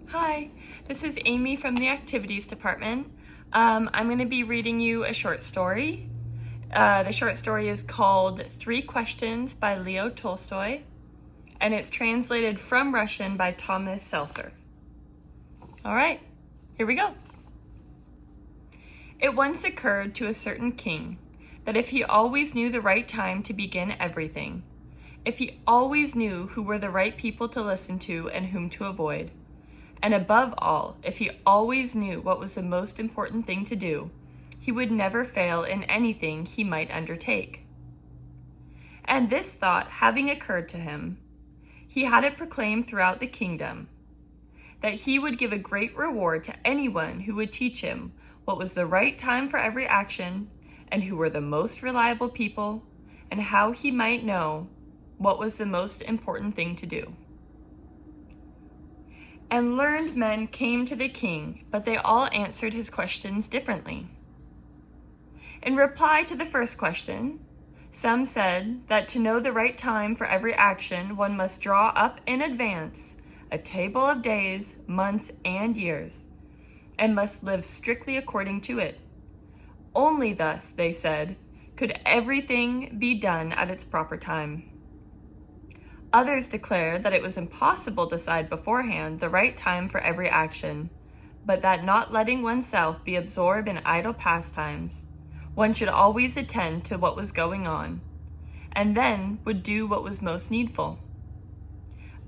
Hi, this is Amy from the Activities Department. I'm going to be reading you a short story. The short story is called 3 Questions by Leo Tolstoy, and it's translated from Russian by Thomas Seltzer. All right, here we go. It once occurred to a certain king that if he always knew the right time to begin everything, if he always knew who were the right people to listen to and whom to avoid, and above all, if he always knew what was the most important thing to do, he would never fail in anything he might undertake. And this thought having occurred to him, he had it proclaimed throughout the kingdom that he would give a great reward to anyone who would teach him what was the right time for every action, and who were the most reliable people, and how he might know what was the most important thing to do. And learned men came to the king, but they all answered his questions differently. In reply to the first question, some said that to know the right time for every action, one must draw up in advance a table of days, months, and years, and must live strictly according to it. Only thus, they said, could everything be done at its proper time. Others declared that it was impossible to decide beforehand the right time for every action, but that not letting oneself be absorbed in idle pastimes, one should always attend to what was going on, and then would do what was most needful.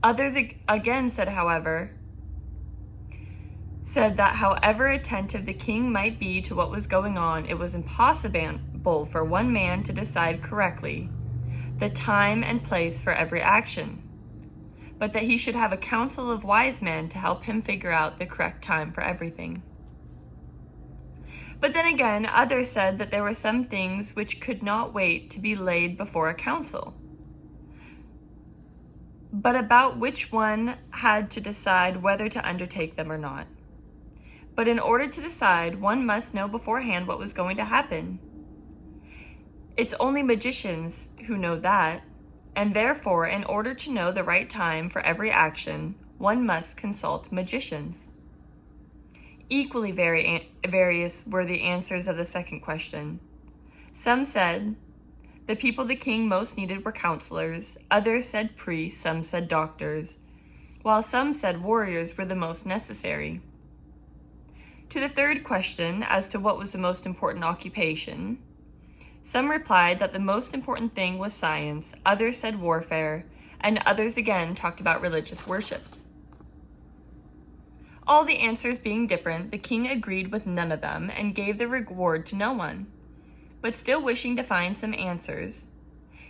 Others again said that however attentive the king might be to what was going on, it was impossible for one man to decide correctly the time and place for every action, but that he should have a council of wise men to help him figure out the correct time for everything. But then again, others said that there were some things which could not wait to be laid before a council, but about which one had to decide whether to undertake them or not. But in order to decide, one must know beforehand what was going to happen. It's only magicians who know that, and therefore, in order to know the right time for every action, one must consult magicians. Equally various were the answers of the second question. Some said the people the king most needed were counselors, others said priests, some said doctors, while some said warriors were the most necessary. To the third question, as to what was the most important occupation, some replied that the most important thing was science, others said warfare, and others again talked about religious worship. All the answers being different, the king agreed with none of them and gave the reward to no one. But still wishing to find some answers,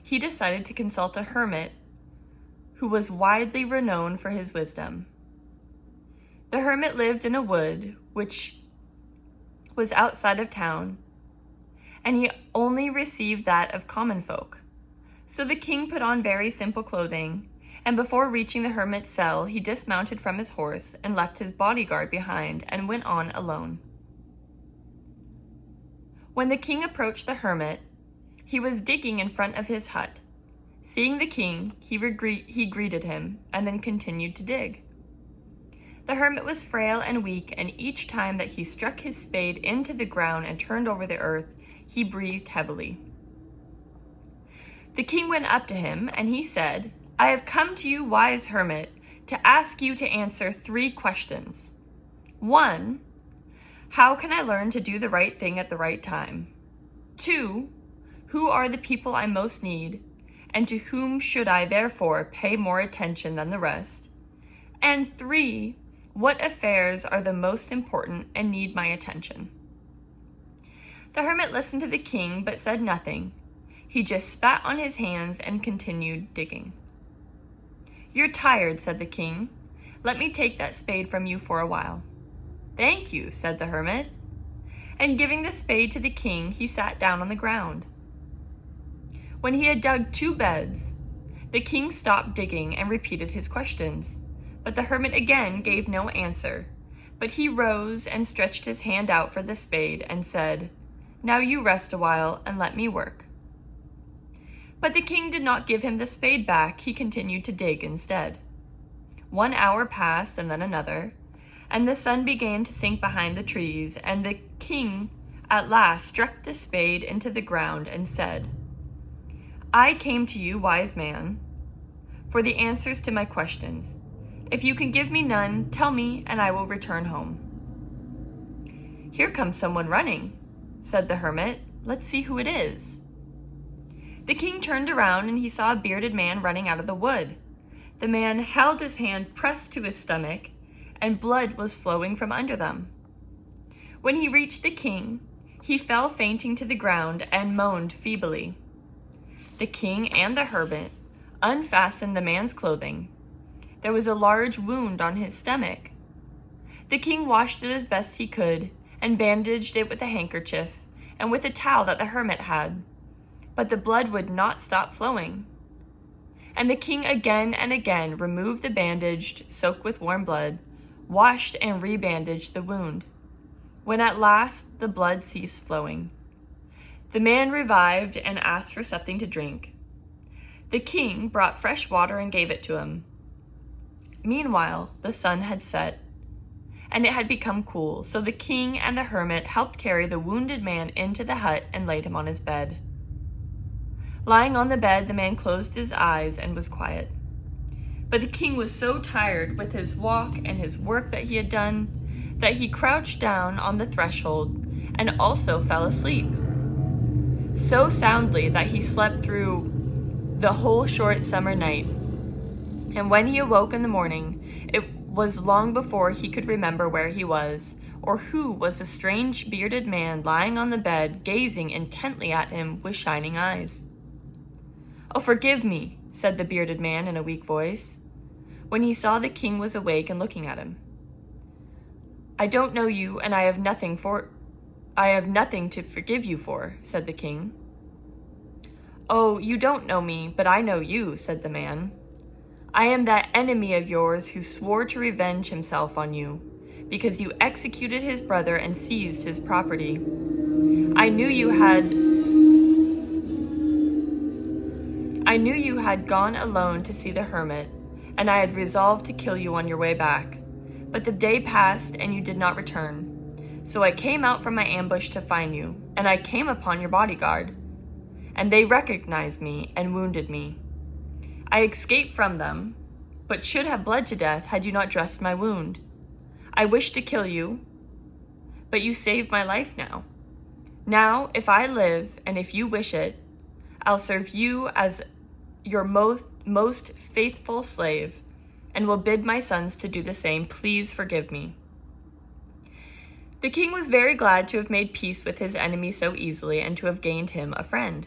he decided to consult a hermit who was widely renowned for his wisdom. The hermit lived in a wood which was outside of town, and he only received that of common folk. So the king put on very simple clothing, and before reaching the hermit's cell, he dismounted from his horse and left his bodyguard behind and went on alone. When the king approached the hermit, he was digging in front of his hut. Seeing the king, he greeted him and then continued to dig. The hermit was frail and weak, and each time that he struck his spade into the ground and turned over the earth, he breathed heavily. The king went up to him, and he said, "I have come to you, wise hermit, to ask you to answer 3 questions. 1, how can I learn to do the right thing at the right time? 2, who are the people I most need, and to whom should I therefore pay more attention than the rest? And 3, what affairs are the most important and need my attention?" The hermit listened to the king, but said nothing. He just spat on his hands and continued digging. "You're tired," said the king. "Let me take that spade from you for a while." "Thank you," said the hermit. And giving the spade to the king, he sat down on the ground. When he had dug 2 beds, the king stopped digging and repeated his questions. But the hermit again gave no answer, but he rose and stretched his hand out for the spade and said, "Now you rest a while and let me work." But the king did not give him the spade back. He continued to dig instead. 1 hour passed and then another, and the sun began to sink behind the trees, and the king at last struck the spade into the ground and said, "I came to you, wise man, for the answers to my questions. If you can give me none, tell me, and I will return home." "Here comes someone running," said the hermit. "Let's see who it is." The king turned around, and he saw a bearded man running out of the wood. The man held his hand pressed to his stomach, and blood was flowing from under them. When he reached the king, he fell fainting to the ground and moaned feebly. The king and the hermit unfastened the man's clothing. There was a large wound on his stomach. The king washed it as best he could and bandaged it with a handkerchief and with a towel that the hermit had, but the blood would not stop flowing. And the king again and again removed the bandage soaked with warm blood, washed and rebandaged the wound, when at last the blood ceased flowing. The man revived and asked for something to drink. The king brought fresh water and gave it to him. Meanwhile, the sun had set, and it had become cool, so the king and the hermit helped carry the wounded man into the hut and laid him on his bed. Lying on the bed, the man closed his eyes and was quiet. But the king was so tired with his walk and his work that he had done that he crouched down on the threshold and also fell asleep, so soundly that he slept through the whole short summer night. And when he awoke in the morning, it was long before he could remember where he was, or who was the strange bearded man lying on the bed, gazing intently at him with shining eyes. "Oh, forgive me," said the bearded man in a weak voice, when he saw the king was awake and looking at him. "I don't know you, and I have nothing to forgive you for," said the king. "Oh, you don't know me, but I know you," said the man. "I am that enemy of yours who swore to revenge himself on you, because you executed his brother and seized his property. I knew you had gone alone to see the hermit, and I had resolved to kill you on your way back. But the day passed, and you did not return. So I came out from my ambush to find you, and I came upon your bodyguard. And they recognized me and wounded me. I escaped from them, but should have bled to death had you not dressed my wound. I wished to kill you, but you saved my life now. Now, if I live, and if you wish it, I'll serve you as your most faithful slave, and will bid my sons to do the same. Please forgive me." The king was very glad to have made peace with his enemy so easily and to have gained him a friend.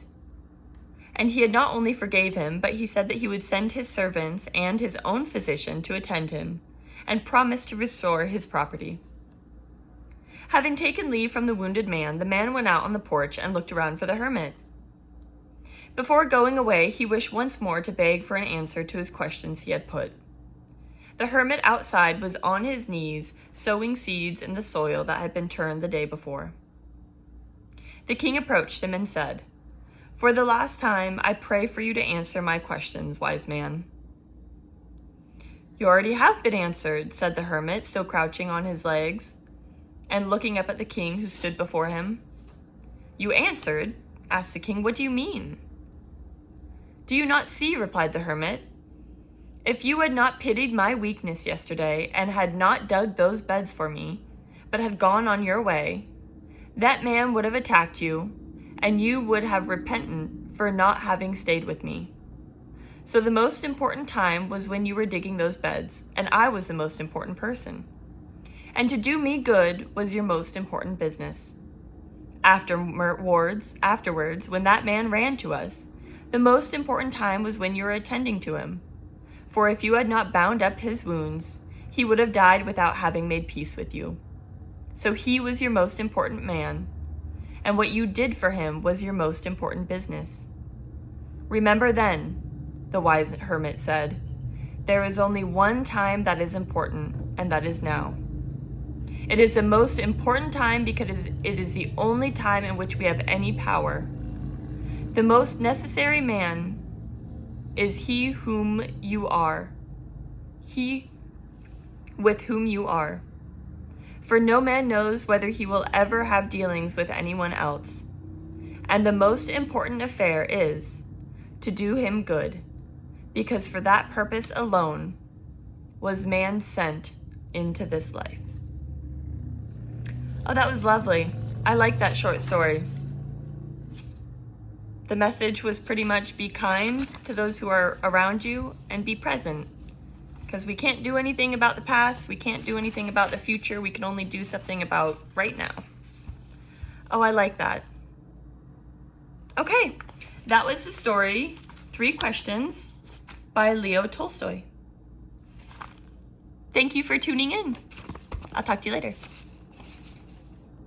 And he had not only forgave him, but he said that he would send his servants and his own physician to attend him, and promised to restore his property. Having taken leave from the wounded man, the man went out on the porch and looked around for the hermit. Before going away, he wished once more to beg for an answer to his questions he had put. The hermit outside was on his knees, sowing seeds in the soil that had been turned the day before. The king approached him and said, "For the last time, I pray for you to answer my questions, wise man." "You already have been answered," said the hermit, still crouching on his legs and looking up at the king who stood before him. "You answered?" asked the king. "What do you mean?" "Do you not see," replied the hermit, "if you had not pitied my weakness yesterday and had not dug those beds for me, but had gone on your way, that man would have attacked you, and you would have repented for not having stayed with me. So the most important time was when you were digging those beds, and I was the most important person. And to do me good was your most important business. Afterwards, when that man ran to us, the most important time was when you were attending to him. For if you had not bound up his wounds, he would have died without having made peace with you. So he was your most important man, and what you did for him was your most important business. Remember then," the wise hermit said, "there is only one time that is important, and that is now. It is the most important time because it is the only time in which we have any power. The most necessary man is he whom you are, he with whom you are. For no man knows whether he will ever have dealings with anyone else. And the most important affair is to do him good, because for that purpose alone was man sent into this life. Oh, that was lovely. I like that short story. The message was pretty much be kind to those who are around you and be present. Because we can't do anything about the past, we can't do anything about the future, we can only do something about right now. Oh, I like that. Okay, that was the story, 3 Questions by Leo Tolstoy. Thank you for tuning in. I'll talk to you later.